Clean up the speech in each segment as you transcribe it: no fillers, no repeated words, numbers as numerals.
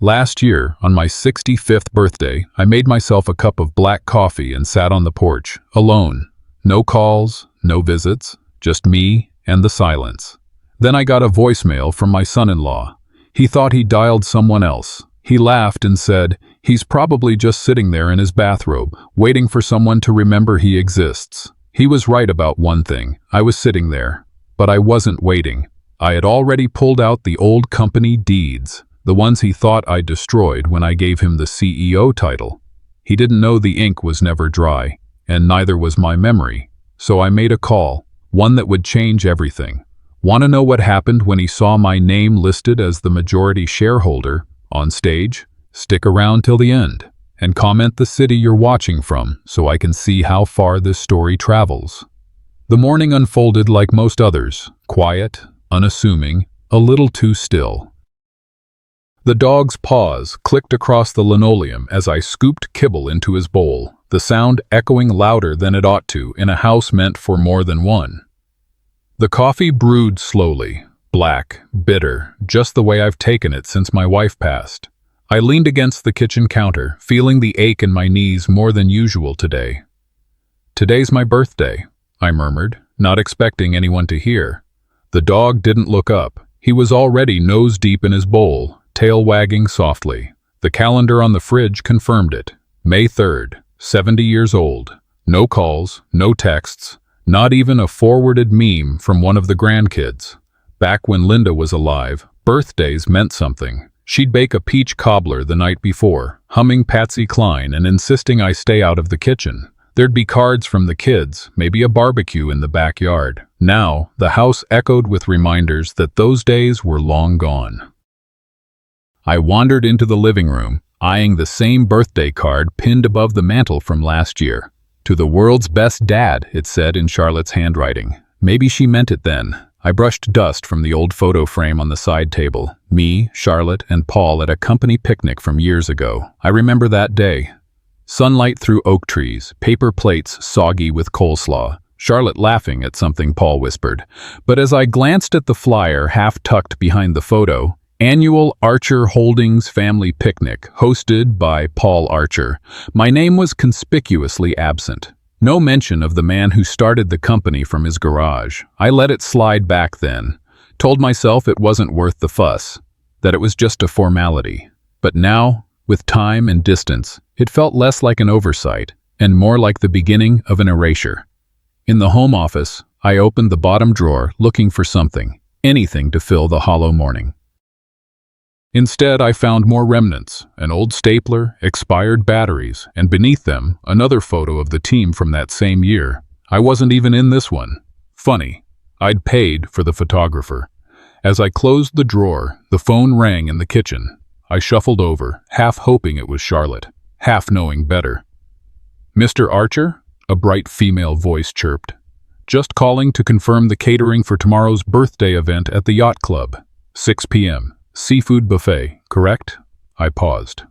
Last year, on my 65th birthday, I made myself a cup of black coffee and sat on the porch, alone. No calls, no visits, just me and the silence. Then I got a voicemail from my son-in-law. He thought he dialed someone else. He laughed and said, "He's probably just sitting there in his bathrobe, waiting for someone to remember he exists." He was right about one thing. I was sitting there. But I wasn't waiting. I had already pulled out the old company deeds, the ones he thought I destroyed when I gave him the CEO title. He didn't know the ink was never dry, and neither was my memory. So I made a call, one that would change everything. Want to know what happened when he saw my name listed as the majority shareholder on stage? Stick around till the end, and comment the city you're watching from so I can see how far this story travels. The morning unfolded like most others, quiet, unassuming, a little too still. The dog's paws clicked across the linoleum as I scooped kibble into his bowl, the sound echoing louder than it ought to in a house meant for more than one. The coffee brewed slowly, black, bitter, just the way I've taken it since my wife passed. I leaned against the kitchen counter, feeling the ache in my knees more than usual today. "Today's my birthday," I murmured, not expecting anyone to hear. The dog didn't look up. He was already nose-deep in his bowl, tail wagging softly. The calendar on the fridge confirmed it. May 3rd, 70 years old. No calls, no texts, not even a forwarded meme from one of the grandkids. Back when Linda was alive, birthdays meant something. She'd bake a peach cobbler the night before, humming Patsy Cline and insisting I stay out of the kitchen. There'd be cards from the kids, maybe a barbecue in the backyard. Now, the house echoed with reminders that those days were long gone. I wandered into the living room, eyeing the same birthday card pinned above the mantel from last year. "To the world's best dad," it said in Charlotte's handwriting. Maybe she meant it then. I brushed dust from the old photo frame on the side table. Me, Charlotte, and Paul at a company picnic from years ago. I remember that day. Sunlight through oak trees, paper plates soggy with coleslaw. Charlotte laughing at something Paul whispered. But as I glanced at the flyer half tucked behind the photo, Annual Archer Holdings Family Picnic, hosted by Paul Archer, my name was conspicuously absent. No mention of the man who started the company from his garage. I let it slide back then. Told myself it wasn't worth the fuss, that it was just a formality. But now, with time and distance, it felt less like an oversight and more like the beginning of an erasure. In the home office, I opened the bottom drawer looking for something, anything to fill the hollow morning. Instead, I found more remnants, an old stapler, expired batteries, and beneath them, another photo of the team from that same year. I wasn't even in this one. Funny, I'd paid for the photographer. As I closed the drawer, the phone rang in the kitchen. I shuffled over, half hoping it was Charlotte, half knowing better. "Mr. Archer?" a bright female voice chirped. "Just calling to confirm the catering for tomorrow's birthday event at the yacht club. 6 p.m. Seafood buffet, correct?" I paused.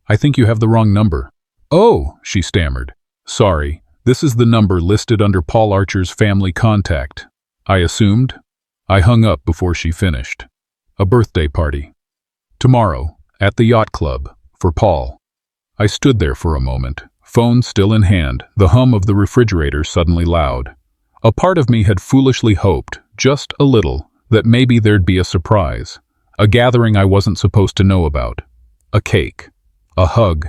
"I think you have the wrong number." "Oh," she stammered. "Sorry, this is the number listed under Paul Archer's family contact." I assumed. I hung up before she finished. "A birthday party. Tomorrow, at the yacht club, for Paul." I stood there for a moment, phone still in hand, the hum of the refrigerator suddenly loud. A part of me had foolishly hoped, just a little, that maybe there'd be a surprise. A gathering I wasn't supposed to know about. A cake. A hug.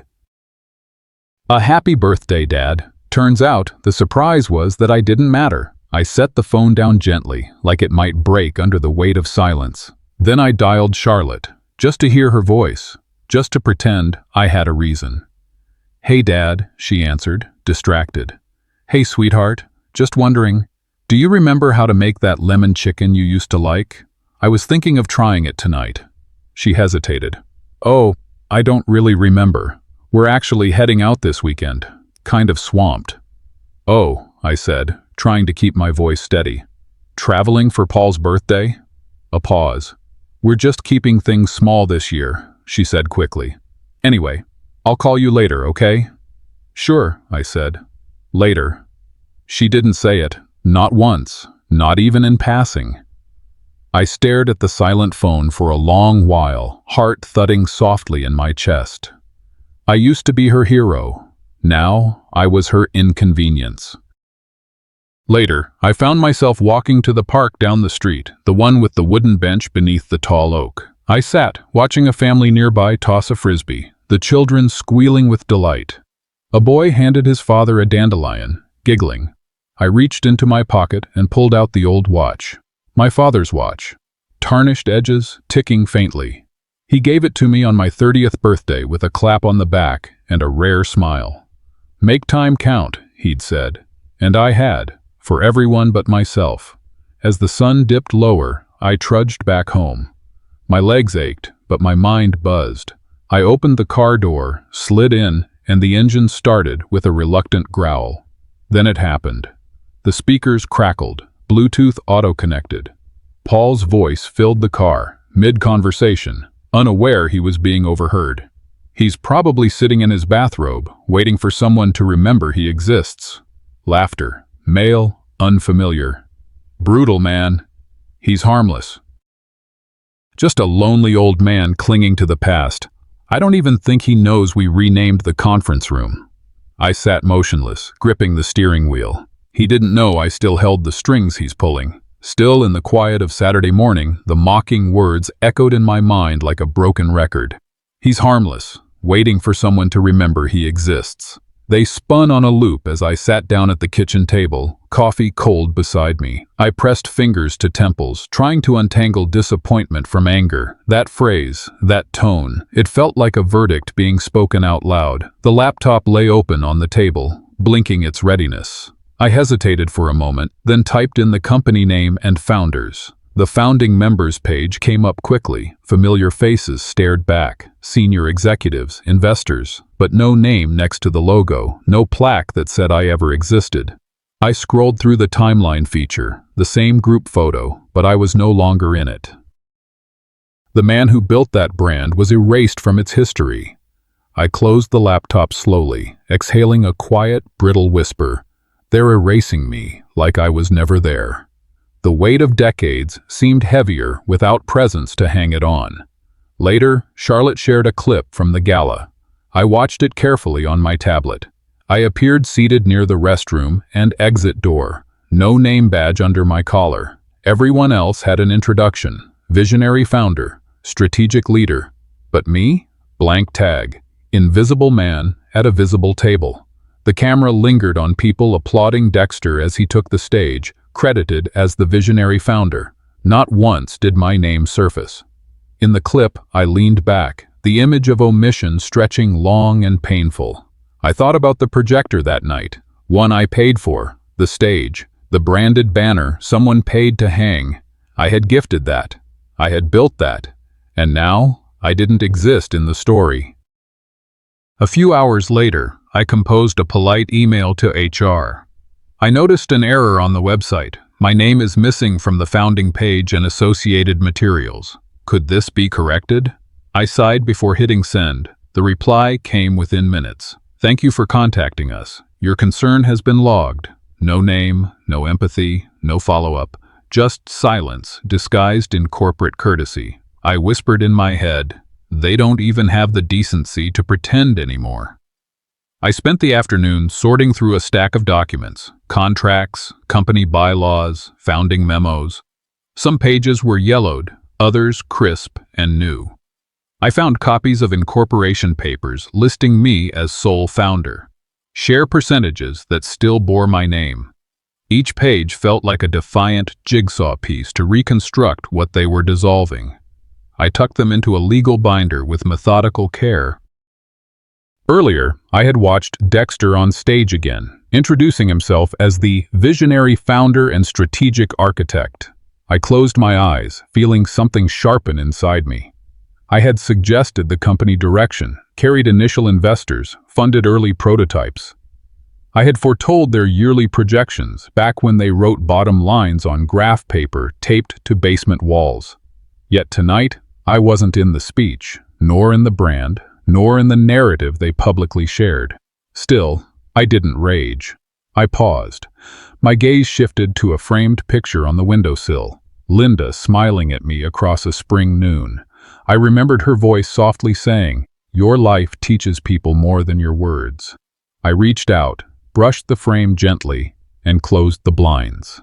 A happy birthday, Dad. Turns out, the surprise was that I didn't matter. I set the phone down gently, like it might break under the weight of silence. Then I dialed Charlotte, just to hear her voice, just to pretend I had a reason. "Hey, Dad," she answered, distracted. "Hey, sweetheart, just wondering, do you remember how to make that lemon chicken you used to like? I was thinking of trying it tonight." She hesitated. "Oh, I don't really remember. We're actually heading out this weekend. Kind of swamped." "Oh," I said, trying to keep my voice steady. "Traveling for Paul's birthday?" A pause. "We're just keeping things small this year," she said quickly. "Anyway, I'll call you later, okay?" "Sure," I said. "Later." She didn't say it, not once, not even in passing. I stared at the silent phone for a long while, heart thudding softly in my chest. I used to be her hero. Now, I was her inconvenience. Later, I found myself walking to the park down the street, the one with the wooden bench beneath the tall oak. I sat, watching a family nearby toss a frisbee, the children squealing with delight. A boy handed his father a dandelion, giggling. I reached into my pocket and pulled out the old watch. My father's watch. Tarnished edges, ticking faintly. He gave it to me on my 30th birthday with a clap on the back and a rare smile. "Make time count," he'd said. And I had, for everyone but myself. As the sun dipped lower, I trudged back home. My legs ached, but my mind buzzed. I opened the car door, slid in, and the engine started with a reluctant growl. Then it happened. The speakers crackled, Bluetooth auto-connected. Paul's voice filled the car, mid-conversation, unaware he was being overheard. He's probably sitting in his bathrobe, waiting for someone to remember he exists. Laughter. Male, unfamiliar. Brutal, man. He's harmless. Just a lonely old man clinging to the past. I don't even think he knows we renamed the conference room. I sat motionless, gripping the steering wheel. He didn't know I still held the strings he's pulling. Still, in the quiet of Saturday morning, the mocking words echoed in my mind like a broken record. He's harmless, waiting for someone to remember he exists. They spun on a loop as I sat down at the kitchen table, coffee cold beside me. I pressed fingers to temples, trying to untangle disappointment from anger. That phrase, that tone, it felt like a verdict being spoken out loud. The laptop lay open on the table, blinking its readiness. I hesitated for a moment, then typed in the company name and founders. The founding members page came up quickly. Familiar faces stared back. Senior executives, investors, but no name next to the logo, no plaque that said I ever existed. I scrolled through the timeline feature, the same group photo, but I was no longer in it. The man who built that brand was erased from its history. I closed the laptop slowly, exhaling a quiet, brittle whisper. They're erasing me, like I was never there. The weight of decades seemed heavier without presence to hang it on. Later, Charlotte shared a clip from the gala. I watched it carefully on my tablet. I appeared seated near the restroom and exit door. No name badge under my collar. Everyone else had an introduction. Visionary founder, strategic leader. But me? Blank tag. Invisible man at a visible table. The camera lingered on people applauding Dexter as he took the stage, credited as the visionary founder. Not once did my name surface. In the clip, I leaned back, the image of omission stretching long and painful. I thought about the projector that night, one I paid for, the stage, the branded banner someone paid to hang. I had gifted that. I had built that. And now, I didn't exist in the story. A few hours later, I composed a polite email to HR. I noticed an error on the website. My name is missing from the founding page and associated materials. Could this be corrected? I sighed before hitting send. The reply came within minutes. Thank you for contacting us. Your concern has been logged. No name, no empathy, no follow-up. Just silence, disguised in corporate courtesy. I whispered in my head, they don't even have the decency to pretend anymore. I spent the afternoon sorting through a stack of documents, contracts, company bylaws, founding memos. Some pages were yellowed, others crisp and new. I found copies of incorporation papers listing me as sole founder, share percentages that still bore my name. Each page felt like a defiant jigsaw piece to reconstruct what they were dissolving. I tucked them into a legal binder with methodical care. Earlier, I had watched Dexter on stage again, introducing himself as the visionary founder and strategic architect. I closed my eyes, feeling something sharpen inside me. I had suggested the company direction, carried initial investors, funded early prototypes. I had foretold their yearly projections back when they wrote bottom lines on graph paper taped to basement walls. Yet tonight, I wasn't in the speech, nor in the brand, nor in the narrative they publicly shared. Still, I didn't rage. I paused. My gaze shifted to a framed picture on the windowsill. Linda smiling at me across a spring noon. I remembered her voice softly saying, "Your life teaches people more than your words." I reached out, brushed the frame gently, and closed the blinds.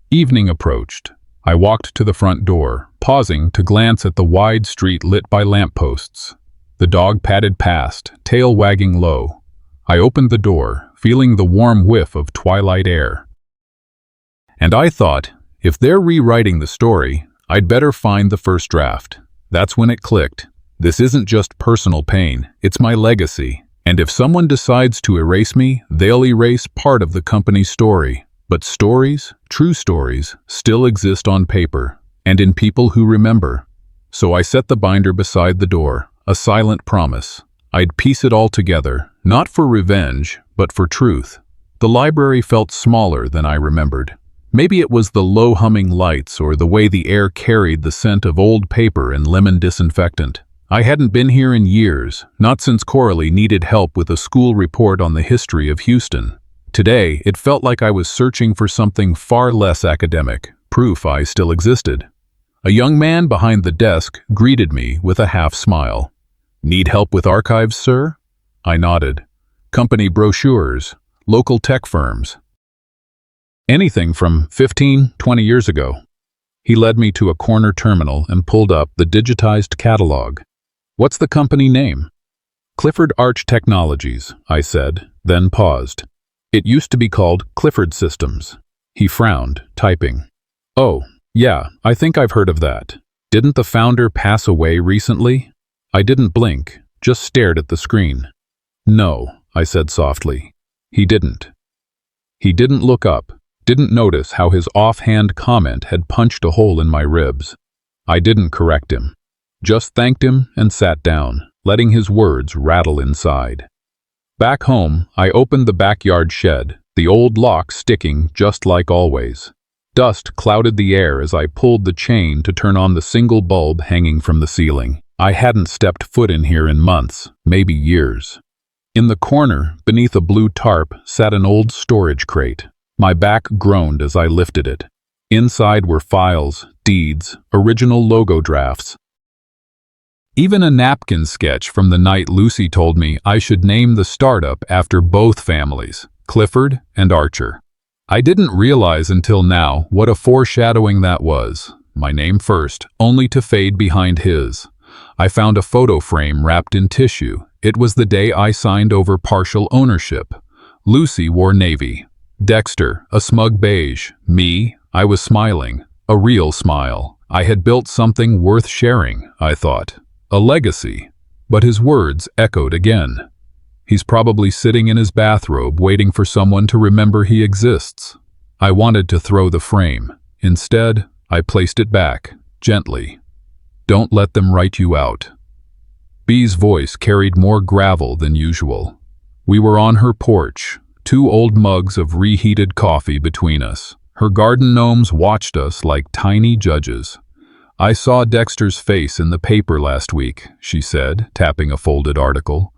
Evening approached. I walked to the front door, pausing to glance at the wide street lit by lampposts. The dog padded past, tail wagging low. I opened the door, feeling the warm whiff of twilight air. And I thought, if they're rewriting the story, I'd better find the first draft. That's when it clicked. This isn't just personal pain, it's my legacy. And if someone decides to erase me, they'll erase part of the company's story. But stories, true stories, still exist on paper, and in people who remember. So I set the binder beside the door, a silent promise. I'd piece it all together, not for revenge, but for truth. The library felt smaller than I remembered. Maybe it was the low humming lights or the way the air carried the scent of old paper and lemon disinfectant. I hadn't been here in years, not since Coralie needed help with a school report on the history of Houston. Today, it felt like I was searching for something far less academic, proof I still existed. A young man behind the desk greeted me with a half smile. "Need help with archives, sir?" I nodded. "Company brochures, local tech firms. Anything from 15, 20 years ago." He led me to a corner terminal and pulled up the digitized catalog. "What's the company name?" "Clifford Arch Technologies," I said, then paused. "It used to be called Clifford Systems." He frowned, typing. "Oh, yeah, I think I've heard of that. Didn't the founder pass away recently?" I didn't blink, just stared at the screen. "No," I said softly. He didn't. He didn't look up, didn't notice how his offhand comment had punched a hole in my ribs. I didn't correct him. Just thanked him and sat down, letting his words rattle inside. Back home, I opened the backyard shed, the old lock sticking just like always. Dust clouded the air as I pulled the chain to turn on the single bulb hanging from the ceiling. I hadn't stepped foot in here in months, maybe years. In the corner, beneath a blue tarp, sat an old storage crate. My back groaned as I lifted it. Inside were files, deeds, original logo drafts. Even a napkin sketch from the night Lucy told me I should name the startup after both families, Clifford and Archer. I didn't realize until now what a foreshadowing that was. My name first, only to fade behind his. I found a photo frame wrapped in tissue. It was the day I signed over partial ownership. Lucy wore navy. Dexter, a smug beige. Me, I was smiling. A real smile. I had built something worth sharing, I thought. A legacy. But his words echoed again. He's probably sitting in his bathrobe waiting for someone to remember he exists. I wanted to throw the frame. Instead, I placed it back, gently. "Don't let them write you out." Bee's voice carried more gravel than usual. We were on her porch, 2 old mugs of reheated coffee between us. Her garden gnomes watched us like tiny judges. "I saw Dexter's face in the paper last week," she said, tapping a folded article.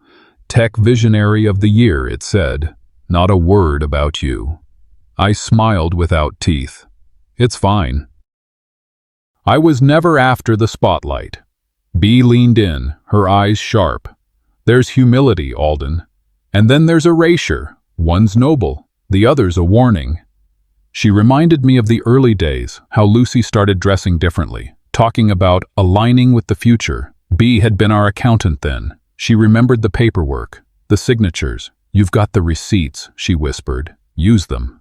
"Tech Visionary of the Year," it said. "Not a word about you." I smiled without teeth. "It's fine." I was never after the spotlight. Bee leaned in, her eyes sharp. "There's humility, Alden. And then there's erasure. One's noble, the other's a warning." She reminded me of the early days, how Lucy started dressing differently, talking about aligning with the future. Bee had been our accountant then. She remembered the paperwork, the signatures. "You've got the receipts," she whispered. "Use them."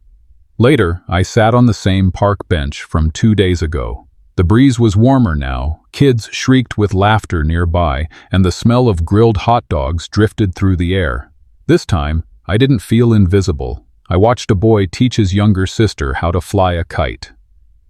Later, I sat on the same park bench from 2 days ago. The breeze was warmer now, kids shrieked with laughter nearby, and the smell of grilled hot dogs drifted through the air. This time, I didn't feel invisible. I watched a boy teach his younger sister how to fly a kite.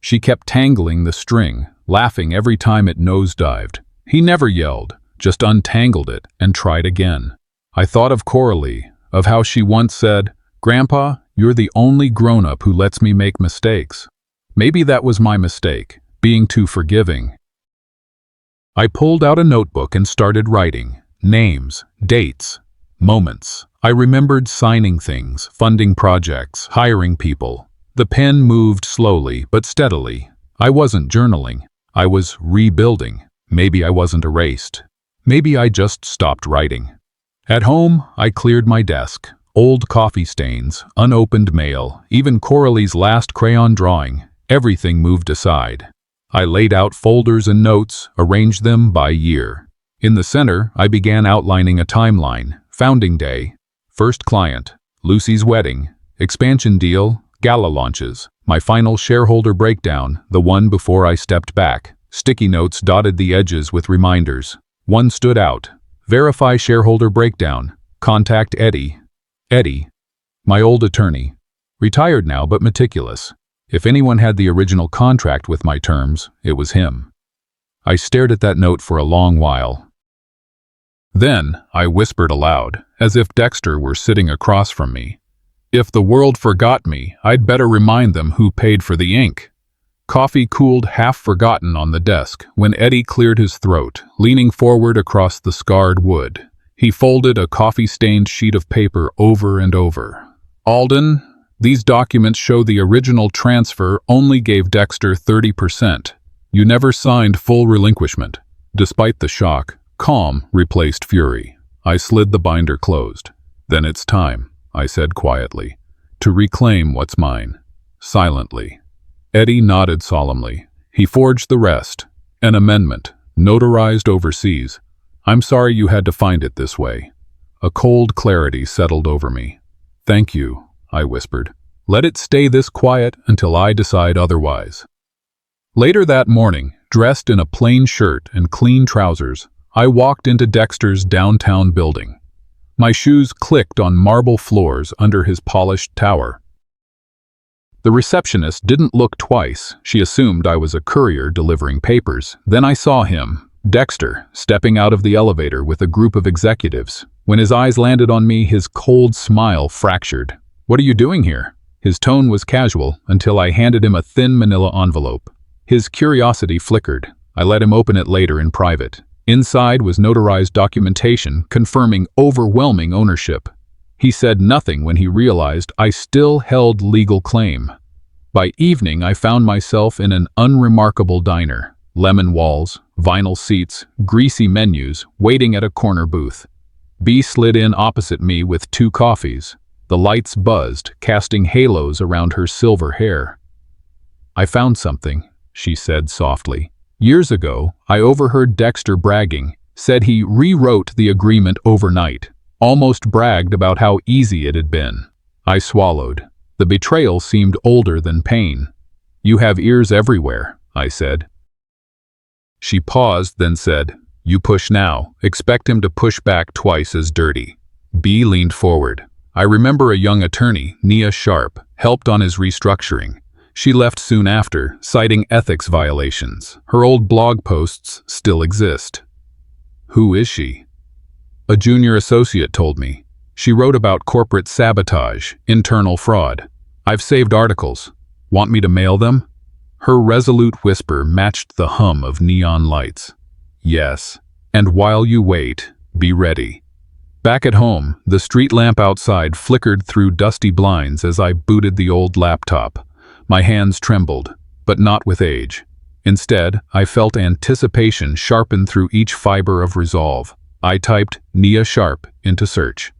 She kept tangling the string, laughing every time it nosedived. He never yelled, just untangled it and tried again. I thought of Coralie, of how she once said, "Grandpa, you're the only grown-up who lets me make mistakes." Maybe that was my mistake, being too forgiving. I pulled out a notebook and started writing. Names, dates, moments. I remembered signing things, funding projects, hiring people. The pen moved slowly but steadily. I wasn't journaling. I was rebuilding. Maybe I wasn't erased. Maybe I just stopped writing. At home, I cleared my desk. Old coffee stains, unopened mail, even Coralie's last crayon drawing, everything moved aside. I laid out folders and notes, arranged them by year. In the center, I began outlining a timeline: founding day, first client, Lucy's wedding, expansion deal, gala launches, my final shareholder breakdown, the one before I stepped back. Sticky notes dotted the edges with reminders. One stood out: verify shareholder breakdown, contact Eddie. Eddie, my old attorney, retired now but meticulous. If anyone had the original contract with my terms, it was him. I stared at that note for a long while. Then I whispered aloud, as if Dexter were sitting across from me. If the world forgot me, I'd better remind them who paid for the ink. Coffee cooled half-forgotten on the desk when Eddie cleared his throat, leaning forward across the scarred wood. He folded a coffee-stained sheet of paper over and over. Alden, these documents show the original transfer only gave Dexter 30%. You never signed full relinquishment. Despite the shock, calm replaced fury. I slid the binder closed. Then it's time, I said quietly, to reclaim what's mine. Silently. Eddie nodded solemnly. He forged the rest. An amendment, notarized overseas. I'm sorry you had to find it this way. A cold clarity settled over me. Thank you, I whispered. Let it stay this quiet until I decide otherwise. Later that morning, dressed in a plain shirt and clean trousers, I walked into Dexter's downtown building. My shoes clicked on marble floors under his polished tower. The receptionist didn't look twice. She assumed I was a courier delivering papers. Then I saw him, Dexter, stepping out of the elevator with a group of executives. When his eyes landed on me, his cold smile fractured. "What are you doing here?" His tone was casual until I handed him a thin manila envelope. His curiosity flickered. I let him open it later in private. Inside was notarized documentation confirming overwhelming ownership. He said nothing when he realized I still held legal claim. By evening, I found myself in an unremarkable diner. Lemon walls, vinyl seats, greasy menus, waiting at a corner booth. B slid in opposite me with 2 coffees. The lights buzzed, casting halos around her silver hair. "I found something," she said softly. "Years ago, I overheard Dexter bragging, said he rewrote the agreement overnight, almost bragged about how easy it had been." I swallowed. The betrayal seemed older than pain. "You have ears everywhere," I said. She paused, then said, "You push now. Expect him to push back twice as dirty." B leaned forward. I remember a young attorney, Nia Sharp, helped on his restructuring. She left soon after, citing ethics violations. Her old blog posts still exist. "Who is she?" A junior associate told me. She wrote about corporate sabotage, internal fraud. "I've saved articles. Want me to mail them?" Her resolute whisper matched the hum of neon lights. "Yes. And while you wait, be ready." Back at home, the street lamp outside flickered through dusty blinds as I booted the old laptop. My hands trembled, but not with age. Instead, I felt anticipation sharpen through each fiber of resolve. I typed Nia Sharp into search.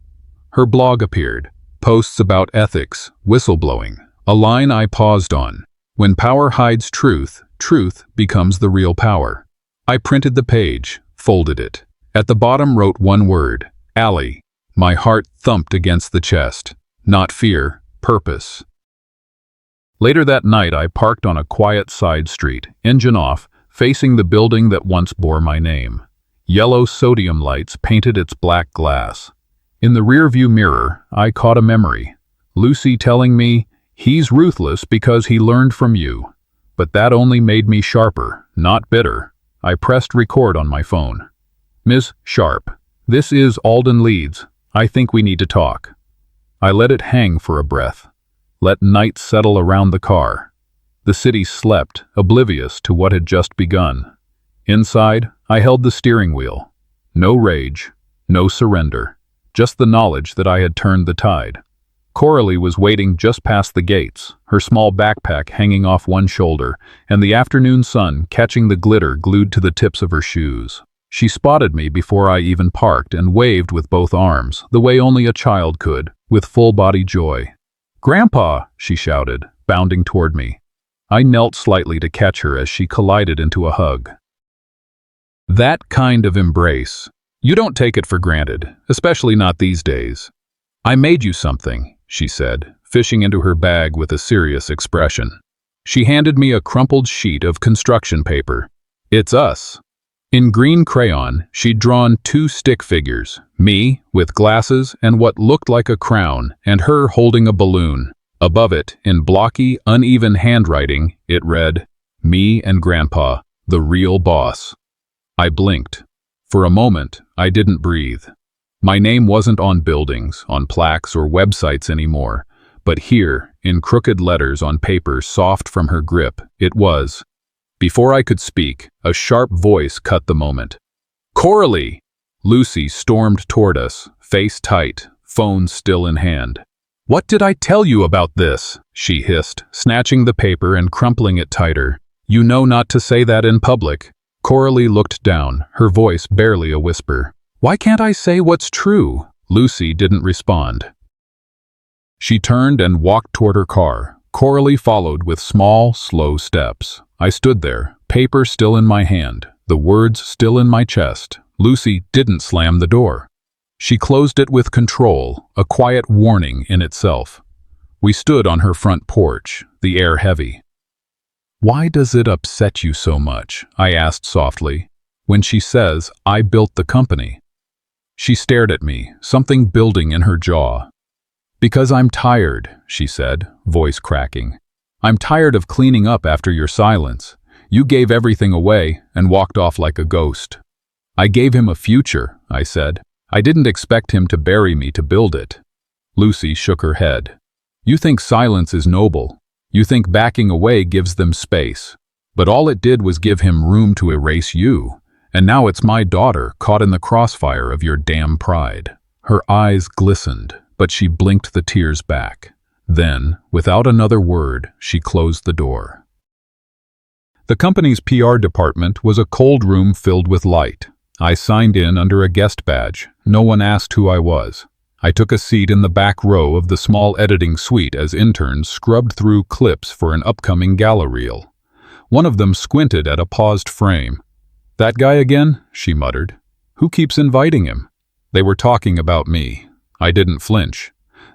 Her blog appeared. Posts about ethics, whistleblowing. A line I paused on. "When power hides truth, truth becomes the real power." I printed the page, folded it. At the bottom wrote one word: Allie. My heart thumped against the chest. Not fear, purpose. Later that night, I parked on a quiet side street, engine off, facing the building that once bore my name. Yellow sodium lights painted its black glass. In the rearview mirror, I caught a memory. Lucy telling me, "He's ruthless because he learned from you." But that only made me sharper, not bitter. I pressed record on my phone. "Miss Sharp, this is Alden Leeds. I think we need to talk." I let it hang for a breath. Let night settle around the car. The city slept, oblivious to what had just begun. Inside, I held the steering wheel. No rage, no surrender, just the knowledge that I had turned the tide. Coralie was waiting just past the gates, her small backpack hanging off one shoulder, and the afternoon sun catching the glitter glued to the tips of her shoes. She spotted me before I even parked and waved with both arms, the way only a child could, with full-body joy. "Grandpa!" she shouted, bounding toward me. I knelt slightly to catch her as she collided into a hug. That kind of embrace. You don't take it for granted, especially not these days. "I made you something," she said, fishing into her bag with a serious expression. She handed me a crumpled sheet of construction paper. "It's us." In green crayon, she'd drawn 2 stick figures, me, with glasses and what looked like a crown, and her holding a balloon. Above it, in blocky, uneven handwriting, it read, "Me and Grandpa, the real boss." I blinked. For a moment, I didn't breathe. My name wasn't on buildings, on plaques or websites anymore, but here, in crooked letters on paper soft from her grip, it was. Before I could speak, a sharp voice cut the moment. "Coralie!" Lucy stormed toward us, face tight, phone still in hand. "What did I tell you about this?" she hissed, snatching the paper and crumpling it tighter. "You know not to say that in public." Coralie looked down, her voice barely a whisper. "Why can't I say what's true?" Lucy didn't respond. She turned and walked toward her car. Coralie followed with small, slow steps. I stood there, paper still in my hand, the words still in my chest. Lucy didn't slam the door. She closed it with control, a quiet warning in itself. We stood on her front porch, the air heavy. "Why does it upset you so much?" I asked softly. "When she says, 'I built the company.'" She stared at me, something building in her jaw. "Because I'm tired," she said, voice cracking. "I'm tired of cleaning up after your silence. You gave everything away and walked off like a ghost." "I gave him a future," I said. "I didn't expect him to bury me to build it." Lucy shook her head. "You think silence is noble. You think backing away gives them space. But all it did was give him room to erase you. And now it's my daughter caught in the crossfire of your damn pride." Her eyes glistened, but she blinked the tears back. Then, without another word, she closed the door. The company's PR department was a cold room filled with light. I signed in under a guest badge. No one asked who I was. I took a seat in the back row of the small editing suite as interns scrubbed through clips for an upcoming gala reel. One of them squinted at a paused frame. "That guy again?" she muttered. "Who keeps inviting him?" They were talking about me. I didn't flinch.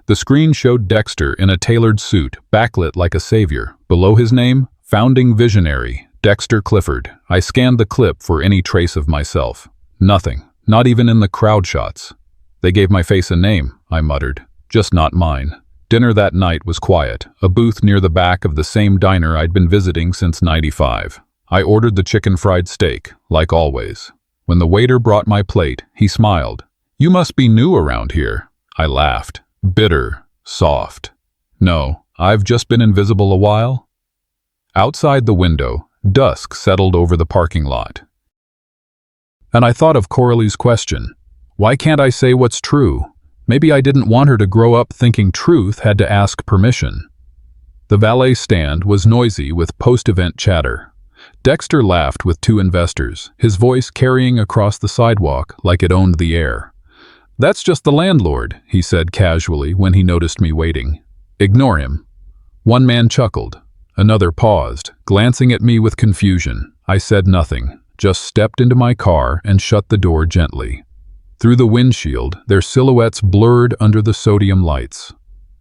The screen showed Dexter in a tailored suit, backlit like a savior. Below his name, founding visionary, Dexter Clifford. I scanned the clip for any trace of myself. Nothing, not even in the crowd shots. "They gave my face a name," I muttered, "just not mine." Dinner that night was quiet, a booth near the back of the same diner I'd been visiting since '95. I ordered the chicken fried steak, like always. When the waiter brought my plate, he smiled. "You must be new around here." I laughed, bitter, soft. "No, I've just been invisible a while." Outside the window, dusk settled over the parking lot. And I thought of Coralie's question. Why can't I say what's true? Maybe I didn't want her to grow up thinking truth had to ask permission. The valet stand was noisy with post-event chatter. Dexter laughed with 2 investors, his voice carrying across the sidewalk like it owned the air. "That's just the landlord," he said casually when he noticed me waiting. "Ignore him." One man chuckled. Another paused, glancing at me with confusion. I said nothing, just stepped into my car and shut the door gently. Through the windshield, their silhouettes blurred under the sodium lights.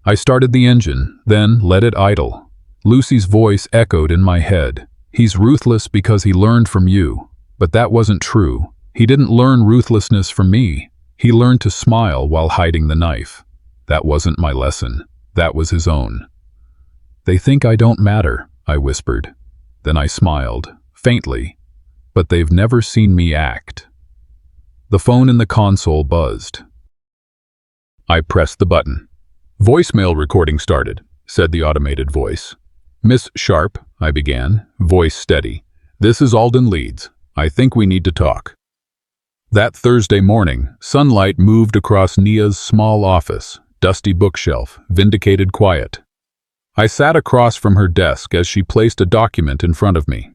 I started the engine, then let it idle. Lucy's voice echoed in my head. "He's ruthless because he learned from you." But that wasn't true. He didn't learn ruthlessness from me. He learned to smile while hiding the knife. That wasn't my lesson. That was his own. "They think I don't matter," I whispered. Then I smiled, faintly. "But they've never seen me act." The phone in the console buzzed. I pressed the button. "Voicemail recording started," said the automated voice. "Miss Sharp," I began, voice steady. "This is Alden Leeds. I think we need to talk." That Thursday morning, sunlight moved across Nia's small office. dusty bookshelf, vindicated quiet. I sat across from her desk as she placed a document in front of me.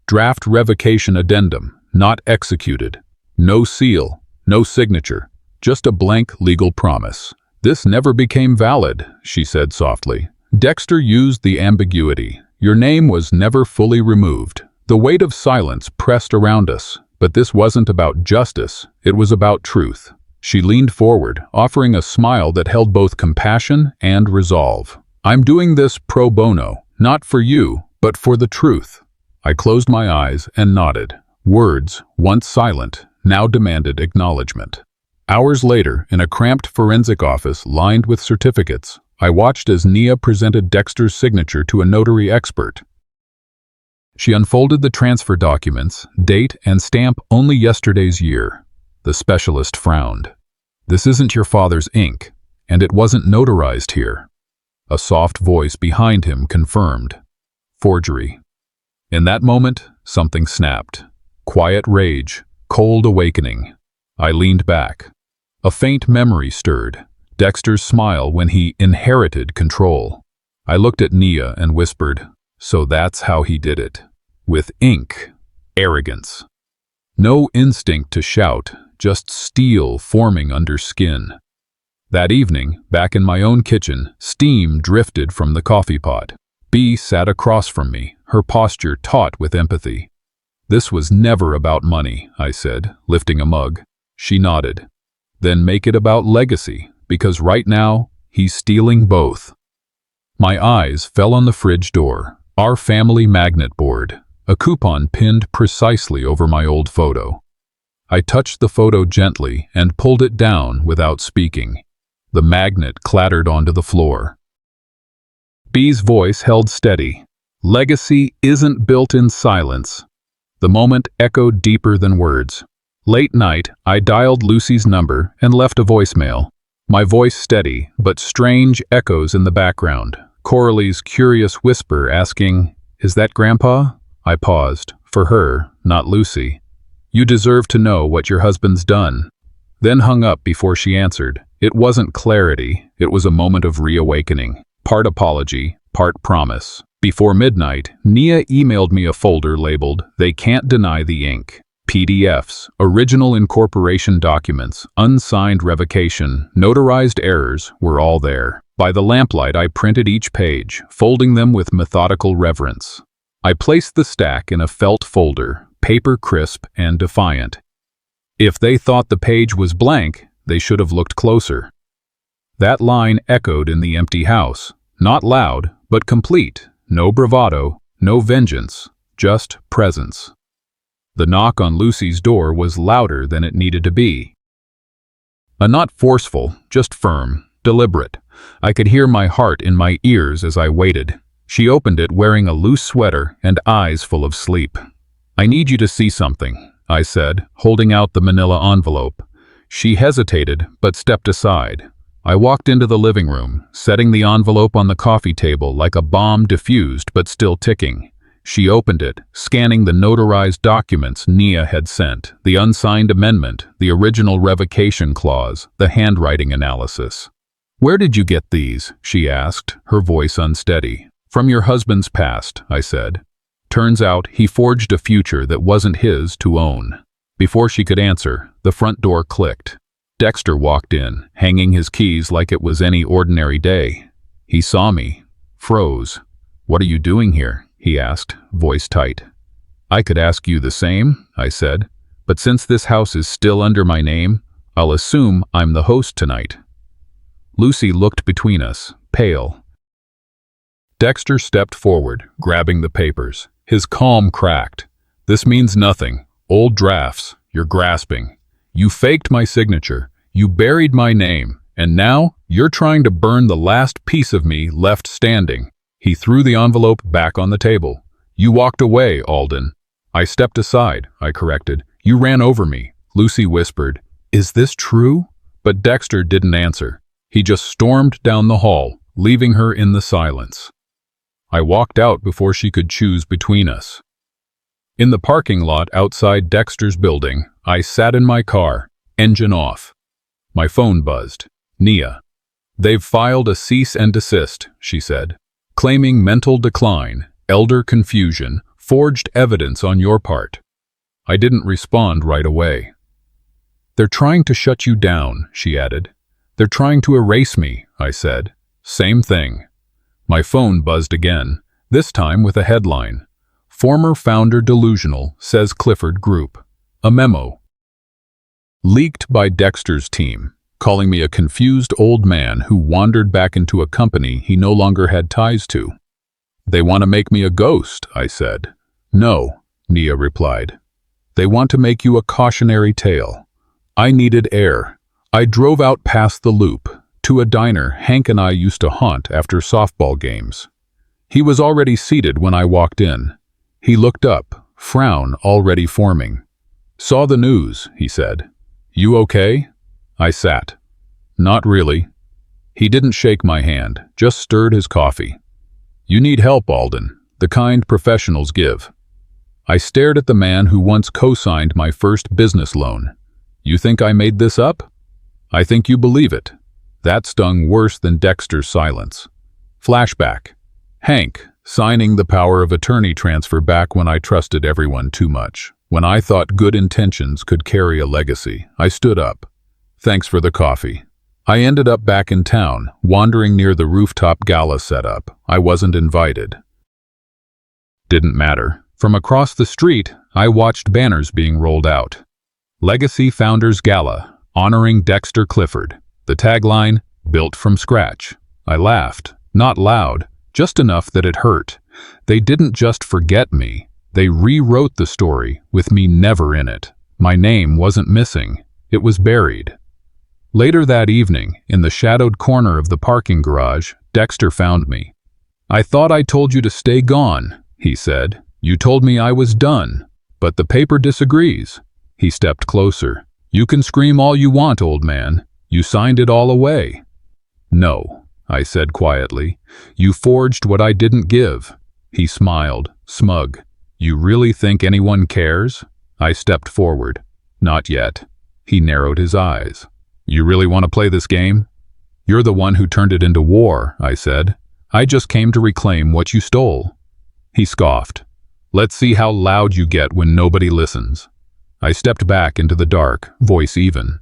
Draft revocation addendum, not executed. No seal, no signature, just a blank legal promise. This never became valid, she said softly. Dexter used the ambiguity. Your name was never fully removed. The weight of silence pressed around us, but this wasn't about justice, it was about truth. She leaned forward, offering a smile that held both compassion and resolve. I'm doing this pro bono, not for you, but for the truth. I closed my eyes and nodded. Words, once silent, now demanded acknowledgement. Hours later, in a cramped forensic office lined with certificates, I watched as Nia presented Dexter's signature to a notary expert. She unfolded the transfer documents, date and stamp only yesterday's year. The specialist frowned. This isn't your father's ink, and it wasn't notarized here. A soft voice behind him confirmed. Forgery. In that moment, something snapped. Quiet rage, cold awakening. I leaned back. A faint memory stirred. Dexter's smile when he inherited control. I looked at Nia and whispered, so that's how he did it. With ink. Arrogance. No instinct to shout, just steel forming under skin. That evening, back in my own kitchen, steam drifted from the coffee pot. Bea sat across from me, her posture taut with empathy. This was never about money, I said, lifting a mug. She nodded. Then make it about legacy, because right now, he's stealing both. My eyes fell on the fridge door, our family magnet board, a coupon pinned precisely over my old photo. I touched the photo gently and pulled it down without speaking. The magnet clattered onto the floor. Bea's voice held steady. Legacy isn't built in silence. The moment echoed deeper than words. Late night, I dialed Lucy's number and left a voicemail. My voice steady, but strange echoes in the background. Coralie's curious whisper asking, "Is that Grandpa?" I paused. For her, not Lucy. "You deserve to know what your husband's done." Then hung up before she answered. It wasn't clarity, it was a moment of reawakening. Part apology, part promise. Before midnight, Nia emailed me a folder labeled, "They Can't Deny the Ink." PDFs, original incorporation documents, unsigned revocation, notarized errors were all there. By the lamplight I printed each page, folding them with methodical reverence. I placed the stack in a felt folder, paper crisp and defiant. If they thought the page was blank, they should have looked closer. That line echoed in the empty house, not loud, but complete. No bravado, no vengeance, just presence. The knock on Lucy's door was louder than it needed to be. Not forceful, just firm, deliberate. I could hear my heart in my ears as I waited. She opened it wearing a loose sweater and eyes full of sleep. "I need you to see something," I said, holding out the manila envelope. She hesitated, but stepped aside. I walked into the living room, setting the envelope on the coffee table like a bomb diffused but still ticking. She opened it, scanning the notarized documents Nia had sent, the unsigned amendment, the original revocation clause, the handwriting analysis. "Where did you get these?" she asked, her voice unsteady. "From your husband's past," I said. Turns out he forged a future that wasn't his to own. Before she could answer, the front door clicked. Dexter walked in, hanging his keys like it was any ordinary day. He saw me, froze. "What are you doing here?" he asked, voice tight. "I could ask you the same," I said, "but since this house is still under my name, I'll assume I'm the host tonight." Lucy looked between us, pale. Dexter stepped forward, grabbing the papers. His calm cracked. "This means nothing. Old drafts. You're grasping. You faked my signature. You buried my name. And now, you're trying to burn the last piece of me left standing." He threw the envelope back on the table. "You walked away, Alden." "I stepped aside," I corrected. "You ran over me." Lucy whispered, "Is this true?" But Dexter didn't answer. He just stormed down the hall, leaving her in the silence. I walked out before she could choose between us. In the parking lot outside Dexter's building, I sat in my car, engine off. My phone buzzed. Nia. "They've filed a cease and desist," she said, "claiming mental decline, elder confusion, forged evidence on your part." I didn't respond right away. "They're trying to shut you down," she added. "They're trying to erase me," I said. "Same thing." My phone buzzed again, this time with a headline. "Former founder delusional, says Clifford Group." A memo. Leaked by Dexter's team, calling me a confused old man who wandered back into a company he no longer had ties to. "They want to make me a ghost," I said. "No," Nia replied. "They want to make you a cautionary tale." I needed air. I drove out past the loop, to a diner Hank and I used to haunt after softball games. He was already seated when I walked in. He looked up, frown already forming. "Saw the news," he said. "You okay?" I sat. "Not really." He didn't shake my hand, just stirred his coffee. "You need help, Alden, the kind professionals give." I stared at the man who once co-signed my first business loan. "You think I made this up?" "I think you believe it." That stung worse than Dexter's silence. Flashback. Hank, signing the power of attorney transfer back when I trusted everyone too much. When I thought good intentions could carry a legacy, I stood up. "Thanks for the coffee." I ended up back in town, wandering near the rooftop gala setup. I wasn't invited. Didn't matter. From across the street, I watched banners being rolled out. Legacy Founders Gala, honoring Dexter Clifford. The tagline, built from scratch. I laughed, not loud, just enough that it hurt. They didn't just forget me. They rewrote the story, with me never in it. My name wasn't missing. It was buried. Later that evening, in the shadowed corner of the parking garage, Dexter found me. "I thought I told you to stay gone," he said. "You told me I was done. But the paper disagrees." He stepped closer. "You can scream all you want, old man. You signed it all away." "No," I said quietly. "You forged what I didn't give." He smiled, smug. "You really think anyone cares?" I stepped forward. "Not yet." He narrowed his eyes. "You really want to play this game?" "You're the one who turned it into war," I said. "I just came to reclaim what you stole." He scoffed. "Let's see how loud you get when nobody listens." I stepped back into the dark, voice even.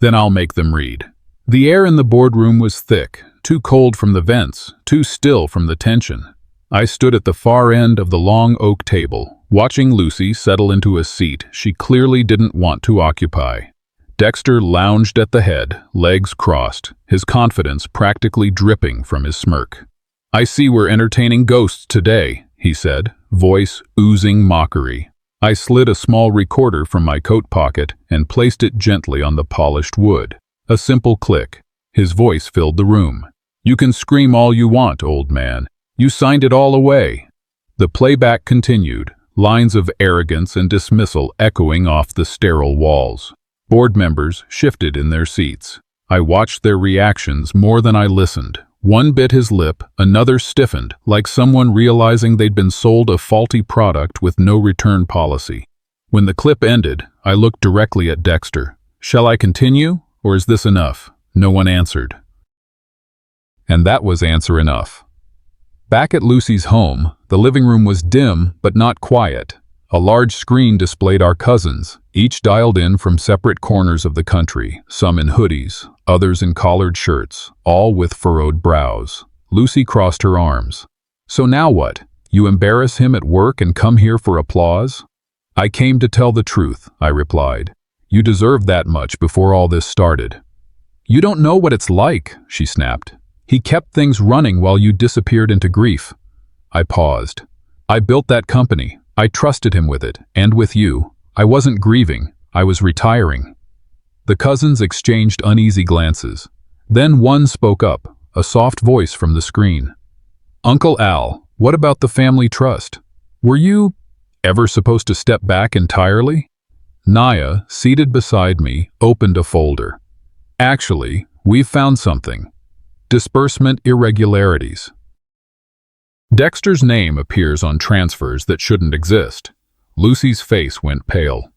"Then I'll make them read." The air in the boardroom was thick, too cold from the vents, too still from the tension. I stood at the far end of the long oak table, watching Lucy settle into a seat she clearly didn't want to occupy. Dexter lounged at the head, legs crossed, his confidence practically dripping from his smirk. "I see we're entertaining ghosts today," he said, voice oozing mockery. I slid a small recorder from my coat pocket and placed it gently on the polished wood. A simple click. His voice filled the room. "You can scream all you want, old man. You signed it all away." The playback continued, lines of arrogance and dismissal echoing off the sterile walls. Board members shifted in their seats. I watched their reactions more than I listened. One bit his lip, another stiffened, like someone realizing they'd been sold a faulty product with no return policy. When the clip ended, I looked directly at Dexter. "Shall I continue, or is this enough?" No one answered. And that was answer enough. Back at Lucy's home, the living room was dim but not quiet. A large screen displayed our cousins, each dialed in from separate corners of the country, some in hoodies, others in collared shirts, all with furrowed brows. Lucy crossed her arms. "So now what? You embarrass him at work and come here for applause?" "I came to tell the truth," I replied. "You deserved that much before all this started." "You don't know what it's like," she snapped. "He kept things running while you disappeared into grief." I paused. "I built that company. I trusted him with it, and with you. I wasn't grieving. I was retiring." The cousins exchanged uneasy glances. Then one spoke up, a soft voice from the screen. "Uncle Al, what about the family trust? Were you ever supposed to step back entirely?" Naya, seated beside me, opened a folder. "Actually, we've found something. Disbursement irregularities." Dexter's name appears on transfers that shouldn't exist. Lucy's face went pale.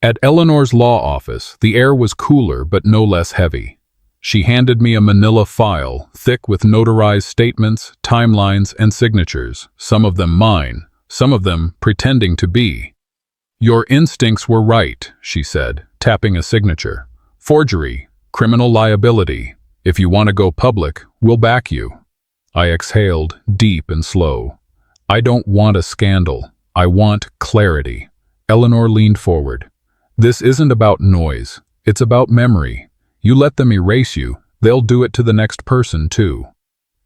At Eleanor's law office, the air was cooler but no less heavy. She handed me a manila file, thick with notarized statements, timelines, and signatures, some of them mine, some of them pretending to be. "Your instincts were right," she said, tapping a signature. "Forgery, criminal liability. If you want to go public, we'll back you." I exhaled, deep and slow. "I don't want a scandal. I want clarity." Eleanor leaned forward. "This isn't about noise. It's about memory. You let them erase you, they'll do it to the next person too."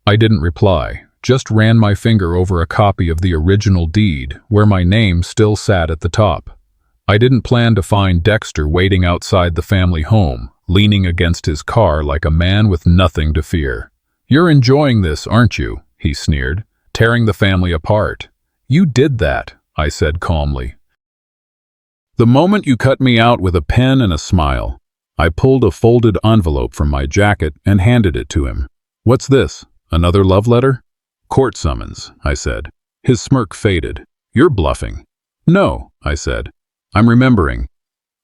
I didn't reply, just ran my finger over a copy of the original deed, where my name still sat at the top. I didn't plan to find Dexter waiting outside the family home, leaning against his car like a man with nothing to fear. "You're enjoying this, aren't you?" he sneered, "tearing the family apart." "You did that," I said calmly. "The moment you cut me out with a pen and a smile." I pulled a folded envelope from my jacket and handed it to him. "What's this? Another love letter?" "Court summons," I said. His smirk faded. "You're bluffing." "No," I said. "I'm remembering."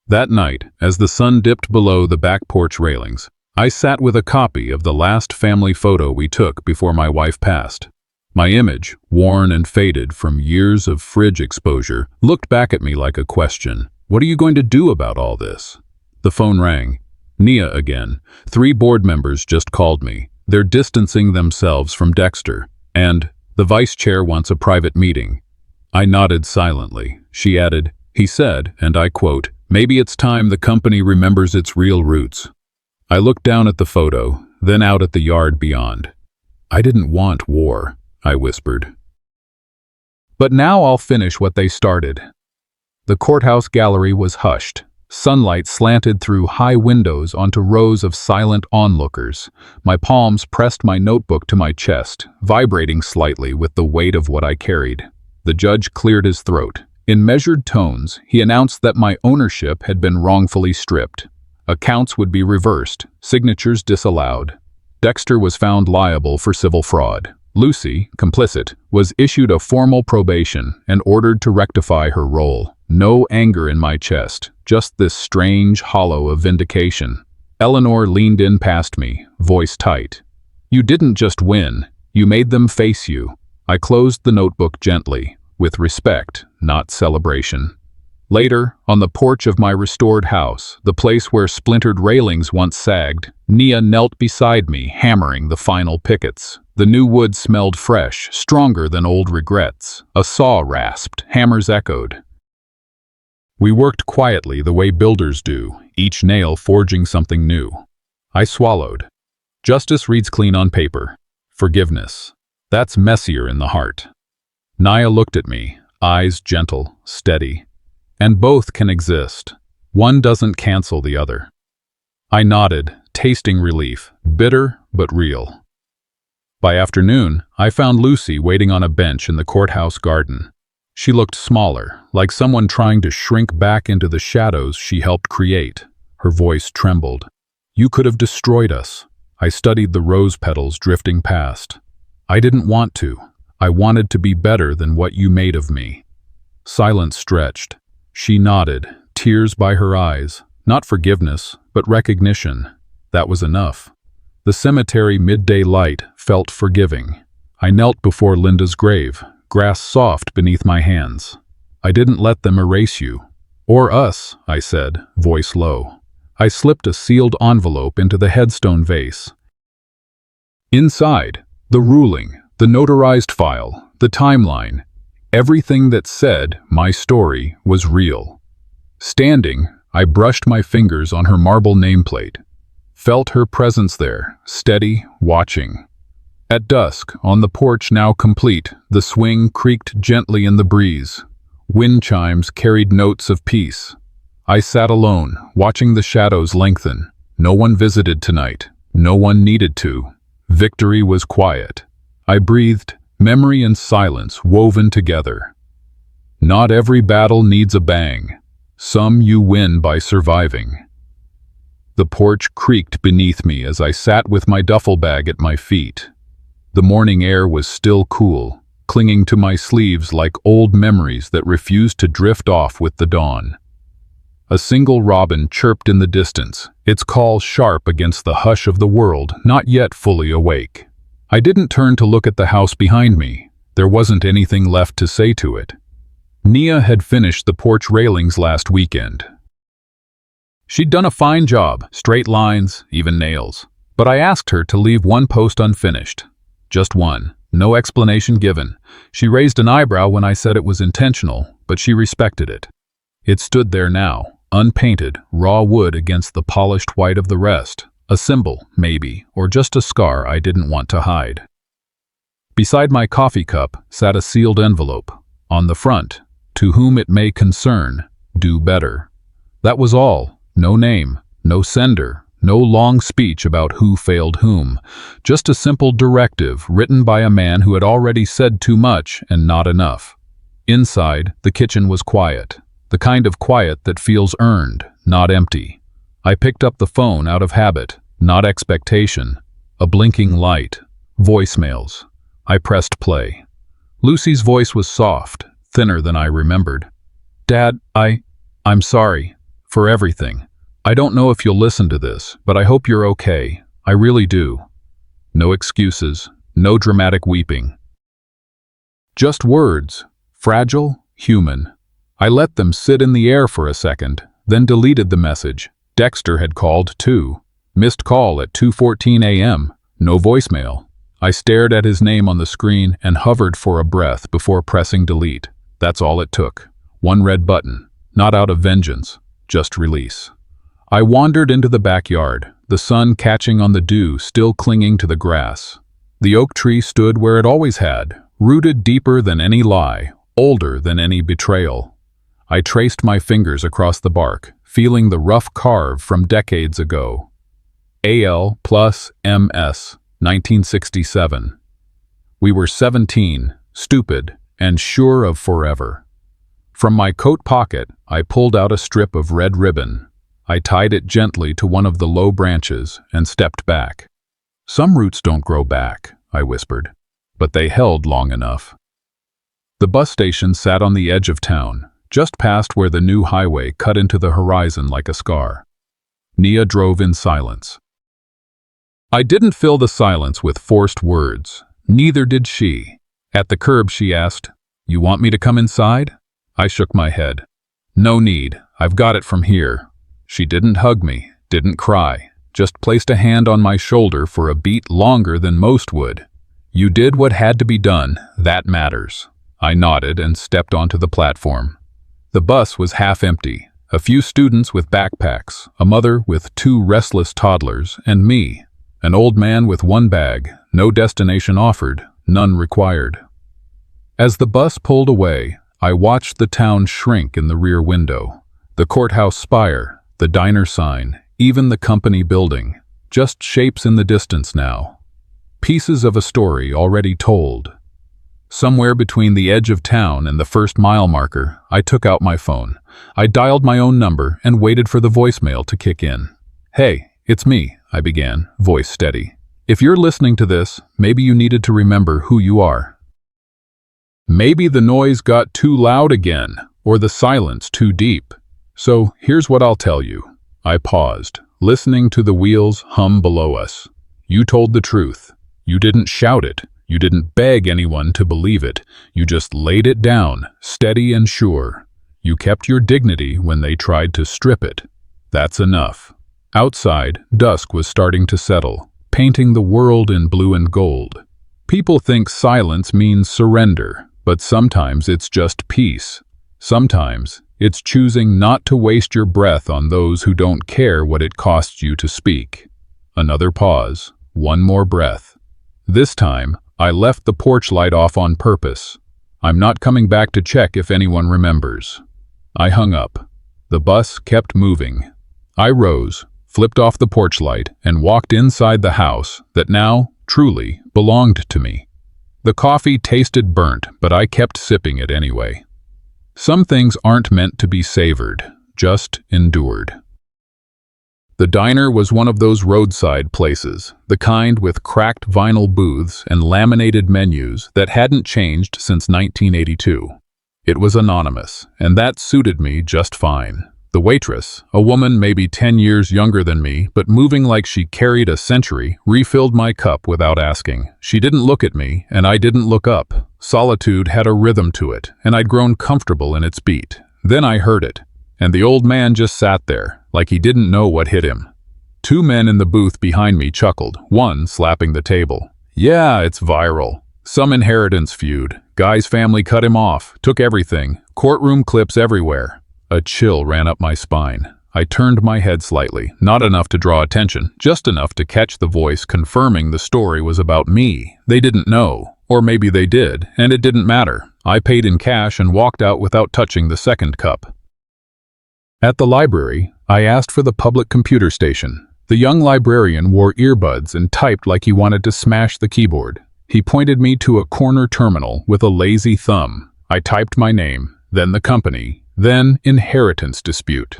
That night, as the sun dipped below the back porch railings, I sat with a copy of the last family photo we took before my wife passed. My image, worn and faded from years of fridge exposure, looked back at me like a question. "What are you going to do about all this?" The phone rang. Nia again. 3 board members just called me. They're distancing themselves from Dexter, and the vice chair wants a private meeting. I nodded silently. She added, "He said," and I quote, "maybe it's time the company remembers its real roots." I looked down at the photo, then out at the yard beyond. "I didn't want war," I whispered. "But now I'll finish what they started." The courthouse gallery was hushed. Sunlight slanted through high windows onto rows of silent onlookers. My palms pressed my notebook to my chest, vibrating slightly with the weight of what I carried. The judge cleared his throat. In measured tones, he announced that my ownership had been wrongfully stripped. Accounts would be reversed, signatures disallowed. Dexter was found liable for civil fraud. Lucy, complicit, was issued a formal probation and ordered to rectify her role. No anger in my chest, just this strange hollow of vindication. Eleanor leaned in past me, voice tight. "You didn't just win, you made them face you." I closed the notebook gently, with respect, not celebration. Later, on the porch of my restored house, the place where splintered railings once sagged, Nia knelt beside me, hammering the final pickets. The new wood smelled fresh, stronger than old regrets. A saw rasped, hammers echoed. We worked quietly the way builders do, each nail forging something new. I swallowed. Justice reads clean on paper. Forgiveness. That's messier in the heart. Nia looked at me, eyes gentle, steady. And both can exist. One doesn't cancel the other. I nodded, tasting relief, bitter but real. By afternoon, I found Lucy waiting on a bench in the courthouse garden. She looked smaller, like someone trying to shrink back into the shadows she helped create. Her voice trembled. "You could have destroyed us." I studied the rose petals drifting past. "I didn't want to. I wanted to be better than what you made of me." Silence stretched. She nodded, tears by her eyes. Not forgiveness, but recognition. That was enough. The cemetery midday light felt forgiving. I knelt before Linda's grave, grass soft beneath my hands. "I didn't let them erase you." "Or us," I said, voice low. I slipped a sealed envelope into the headstone vase. Inside, the ruling, the notarized file, the timeline, everything that said my story was real. Standing, I brushed my fingers on her marble nameplate. Felt her presence there, steady, watching. At dusk, on the porch now complete, the swing creaked gently in the breeze. Wind chimes carried notes of peace. I sat alone, watching the shadows lengthen. No one visited tonight. No one needed to. Victory was quiet. I breathed, memory and silence woven together. Not every battle needs a bang. Some you win by surviving. The porch creaked beneath me as I sat with my duffel bag at my feet. The morning air was still cool, clinging to my sleeves like old memories that refused to drift off with the dawn. A single robin chirped in the distance, its call sharp against the hush of the world not yet fully awake. I didn't turn to look at the house behind me. There wasn't anything left to say to it. Nia had finished the porch railings last weekend. She'd done a fine job, straight lines, even nails. But I asked her to leave one post unfinished. Just one. No explanation given. She raised an eyebrow when I said it was intentional, but she respected it. It stood there now, unpainted, raw wood against the polished white of the rest. A symbol, maybe, or just a scar I didn't want to hide. Beside my coffee cup sat a sealed envelope. On the front, "To whom it may concern, do better." That was all. No name, no sender, no long speech about who failed whom. Just a simple directive written by a man who had already said too much and not enough. Inside, the kitchen was quiet. The kind of quiet that feels earned, not empty. I picked up the phone out of habit, not expectation. A blinking light. Voicemails. I pressed play. Lucy's voice was soft, thinner than I remembered. "Dad, I'm sorry. For everything. I don't know if you'll listen to this, but I hope you're okay. I really do." No excuses, no dramatic weeping. Just words. Fragile, human. I let them sit in the air for a second, then deleted the message. Dexter had called too. Missed call at 2:14 a.m. No voicemail. I stared at his name on the screen and hovered for a breath before pressing delete. That's all it took. One red button. Not out of vengeance, just release. I wandered into the backyard, the sun catching on the dew still clinging to the grass. The oak tree stood where it always had, rooted deeper than any lie, older than any betrayal. I traced my fingers across the bark, feeling the rough carve from decades ago. AL plus MS, 1967. We were 17, stupid, and sure of forever. From my coat pocket, I pulled out a strip of red ribbon. I tied it gently to one of the low branches and stepped back. "Some roots don't grow back," I whispered, but they held long enough. The bus station sat on the edge of town, just past where the new highway cut into the horizon like a scar. Nia drove in silence. I didn't fill the silence with forced words. Neither did she. At the curb she asked, "You want me to come inside?" I shook my head. "No need. I've got it from here." She didn't hug me, didn't cry, just placed a hand on my shoulder for a beat longer than most would. "You did what had to be done, that matters." I nodded and stepped onto the platform. The bus was half empty, a few students with backpacks, a mother with 2 restless toddlers, and me, an old man with 1 bag, no destination offered, none required. As the bus pulled away, I watched the town shrink in the rear window. The courthouse spire, the diner sign, even the company building, just shapes in the distance now. Pieces of a story already told. Somewhere between the edge of town and the first mile marker, I took out my phone. I dialed my own number and waited for the voicemail to kick in. "Hey, it's me," I began, voice steady. "If you're listening to this, maybe you needed to remember who you are. Maybe the noise got too loud again, or the silence too deep. So here's what I'll tell you." I paused, listening to the wheels hum below us. "You told the truth. You didn't shout it. You didn't beg anyone to believe it. You just laid it down, steady and sure. You kept your dignity when they tried to strip it. That's enough." Outside, dusk was starting to settle, painting the world in blue and gold. People think silence means surrender, but sometimes it's just peace. Sometimes it's choosing not to waste your breath on those who don't care what it costs you to speak. Another pause, one more breath. This time, I left the porch light off on purpose. I'm not coming back to check if anyone remembers. I hung up. The bus kept moving. I rose, flipped off the porch light, and walked inside the house that now, truly, belonged to me. The coffee tasted burnt, but I kept sipping it anyway. Some things aren't meant to be savored, just endured. The diner was one of those roadside places, the kind with cracked vinyl booths and laminated menus that hadn't changed since 1982. It was anonymous, and that suited me just fine. The waitress, a woman maybe 10 years younger than me, but moving like she carried a century, refilled my cup without asking. She didn't look at me, and I didn't look up. Solitude had a rhythm to it, and I'd grown comfortable in its beat. Then I heard it, and the old man just sat there, like he didn't know what hit him. Two men in the booth behind me chuckled, one slapping the table. Yeah, it's viral. Some inheritance feud. Guy's family cut him off, took everything. Courtroom clips everywhere. A chill ran up my spine. I turned my head slightly, not enough to draw attention, just enough to catch the voice confirming the story was about me. They didn't know, or maybe they did, and it didn't matter. I paid in cash and walked out without touching the second cup. At the library, I asked for the public computer station. The young librarian wore earbuds and typed like he wanted to smash the keyboard. He pointed me to a corner terminal with a lazy thumb. I typed my name, then the company, then inheritance dispute.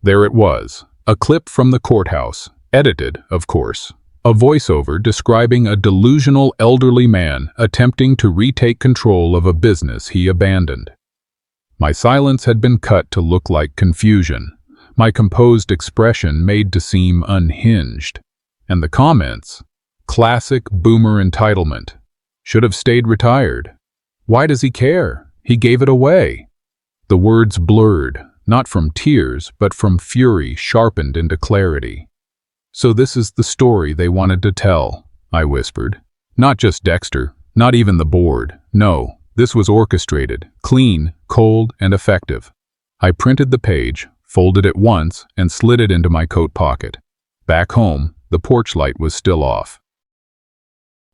There it was, a clip from the courthouse, edited, of course. A voiceover describing a delusional elderly man attempting to retake control of a business he abandoned. My silence had been cut to look like confusion, my composed expression made to seem unhinged. And the comments, classic boomer entitlement. Should have stayed retired. Why does he care? He gave it away. The words blurred, not from tears, but from fury sharpened into clarity. So this is the story they wanted to tell, I whispered. Not just Dexter, not even the board. No, this was orchestrated, clean, cold, and effective. I printed the page, folded it once, and slid it into my coat pocket. Back home, the porch light was still off.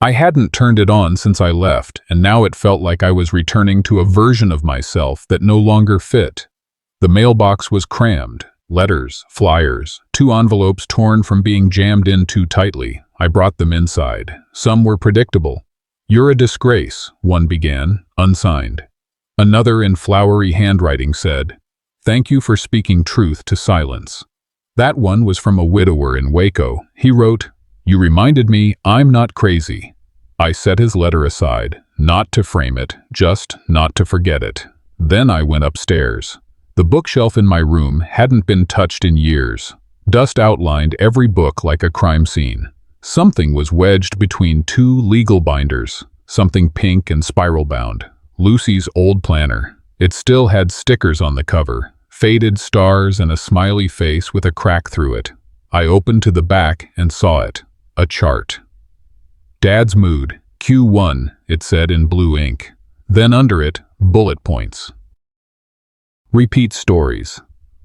I hadn't turned it on since I left, and now it felt like I was returning to a version of myself that no longer fit. The mailbox was crammed. Letters, flyers, 2 envelopes torn from being jammed in too tightly. I brought them inside. Some were predictable. "You're a disgrace," one began, unsigned. Another in flowery handwriting said, "Thank you for speaking truth to silence." That one was from a widower in Waco. He wrote, "You reminded me I'm not crazy." I set his letter aside, not to frame it, just not to forget it. Then I went upstairs. The bookshelf in my room hadn't been touched in years. Dust outlined every book like a crime scene. Something was wedged between 2 legal binders, something pink and spiral-bound. Lucy's old planner. It still had stickers on the cover, faded stars and a smiley face with a crack through it. I opened to the back and saw it. A chart. Dad's mood, Q1, it said in blue ink. Then under it, bullet points. Repeat stories.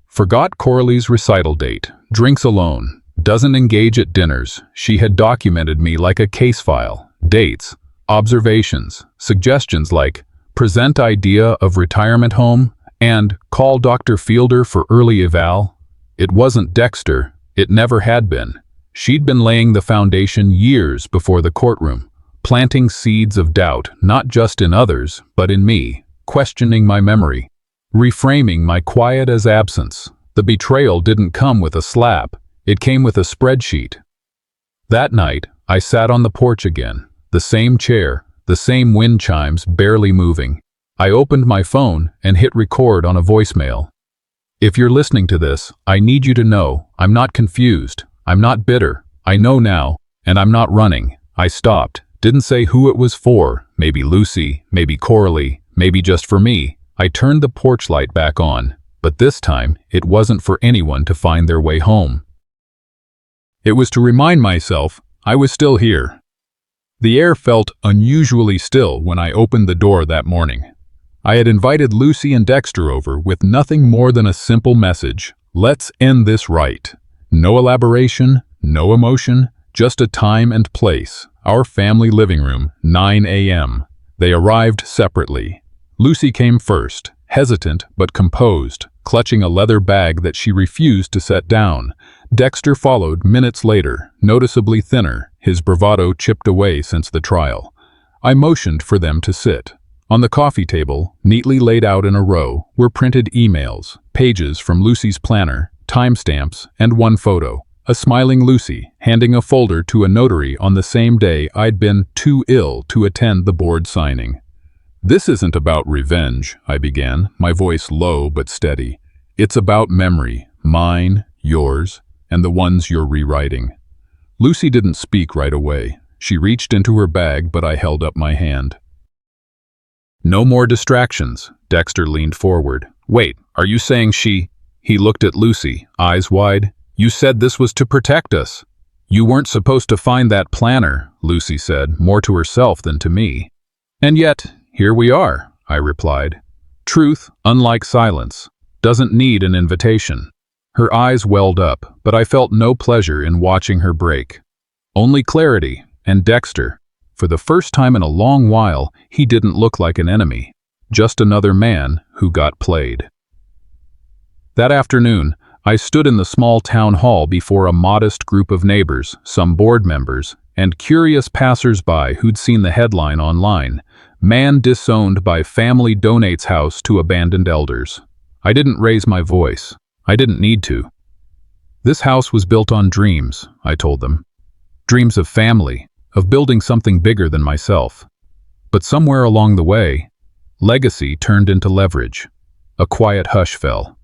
Forgot Coralie's recital date. Drinks alone. Doesn't engage at dinners. She had documented me like a case file. Dates. Observations. Suggestions like, present idea of retirement home, and call Dr. Fielder for early eval. It wasn't Dexter. It never had been. She'd been laying the foundation years before the courtroom, planting seeds of doubt not just in others, but in me, questioning my memory, reframing my quiet as absence. The betrayal didn't come with a slap, it came with a spreadsheet. That night, I sat on the porch again, the same chair, the same wind chimes barely moving. I opened my phone and hit record on a voicemail. If you're listening to this, I need you to know, I'm not confused. I'm not bitter. I know now, and I'm not running. I stopped, didn't say who it was for, maybe Lucy, maybe Coralie, maybe just for me. I turned the porch light back on, but this time it wasn't for anyone to find their way home. It was to remind myself I was still here. The air felt unusually still when I opened the door that morning. I had invited Lucy and Dexter over with nothing more than a simple message: let's end this right. No elaboration, no emotion, just a time and place. Our family living room, 9 a.m. They arrived separately. Lucy came first, hesitant but composed, clutching a leather bag that she refused to set down. Dexter followed minutes later, noticeably thinner, his bravado chipped away since the trial. I motioned for them to sit. On the coffee table, neatly laid out in a row, were printed emails, pages from Lucy's planner, timestamps, and one photo. A smiling Lucy, handing a folder to a notary on the same day I'd been too ill to attend the board signing. "This isn't about revenge," I began, my voice low but steady. It's about memory, mine, yours, and the ones you're rewriting. Lucy didn't speak right away. She reached into her bag, but I held up my hand. No more distractions. Dexter leaned forward. Wait, are you saying she... He looked at Lucy, eyes wide. You said this was to protect us. You weren't supposed to find that planner, Lucy said, more to herself than to me. And yet, here we are, I replied. Truth, unlike silence, doesn't need an invitation. Her eyes welled up, but I felt no pleasure in watching her break. Only clarity, and Dexter. For the first time in a long while, he didn't look like an enemy. Just another man who got played. That afternoon, I stood in the small town hall before a modest group of neighbors, some board members, and curious passers-by who'd seen the headline online, Man Disowned by Family Donates House to Abandoned Elders. I didn't raise my voice. I didn't need to. This house was built on dreams, I told them. Dreams of family, of building something bigger than myself. But somewhere along the way, legacy turned into leverage. A quiet hush fell.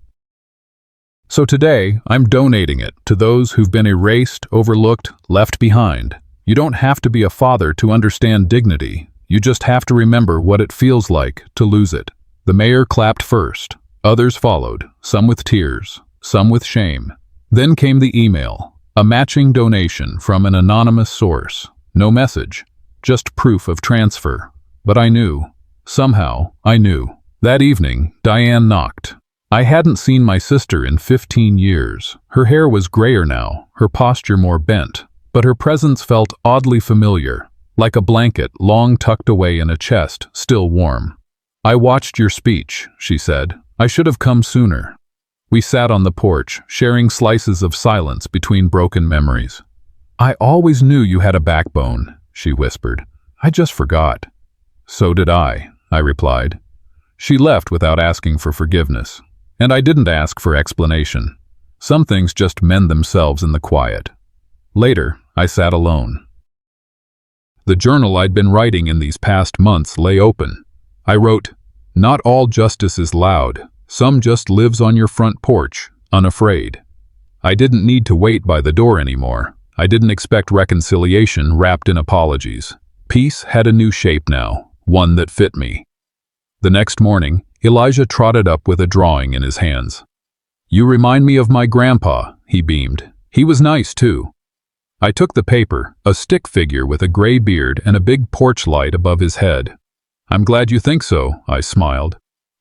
So today, I'm donating it to those who've been erased, overlooked, left behind. You don't have to be a father to understand dignity. You just have to remember what it feels like to lose it. The mayor clapped first. Others followed, some with tears, some with shame. Then came the email, a matching donation from an anonymous source. No message, just proof of transfer. But I knew. Somehow, I knew. That evening, Diane knocked. I hadn't seen my sister in 15 years. Her hair was grayer now, her posture more bent, but her presence felt oddly familiar, like a blanket long tucked away in a chest, still warm. I watched your speech, she said. I should have come sooner. We sat on the porch, sharing slices of silence between broken memories. I always knew you had a backbone, she whispered. I just forgot. So did I replied. She left without asking for forgiveness. And I didn't ask for explanation. Some things just mend themselves in the quiet. Later, I sat alone. The journal I'd been writing in these past months lay open. I wrote, Not all justice is loud. Some just lives on your front porch, unafraid. I didn't need to wait by the door anymore. I didn't expect reconciliation wrapped in apologies. Peace had a new shape now, one that fit me. The next morning, Elijah trotted up with a drawing in his hands. You remind me of my grandpa, he beamed. He was nice, too. I took the paper, a stick figure with a gray beard and a big porch light above his head. I'm glad you think so, I smiled.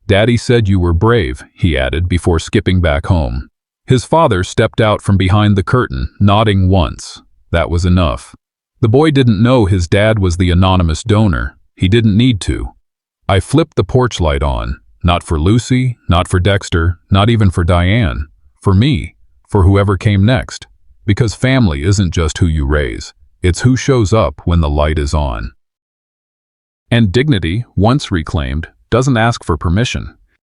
Daddy said you were brave, he added before skipping back home. His father stepped out from behind the curtain, nodding once. That was enough. The boy didn't know his dad was the anonymous donor. He didn't need to. I flipped the porch light on. Not for Lucy, not for Dexter, not even for Diane. For me, for whoever came next. Because family isn't just who you raise. It's who shows up when the light is on. And dignity, once reclaimed, doesn't ask for permission.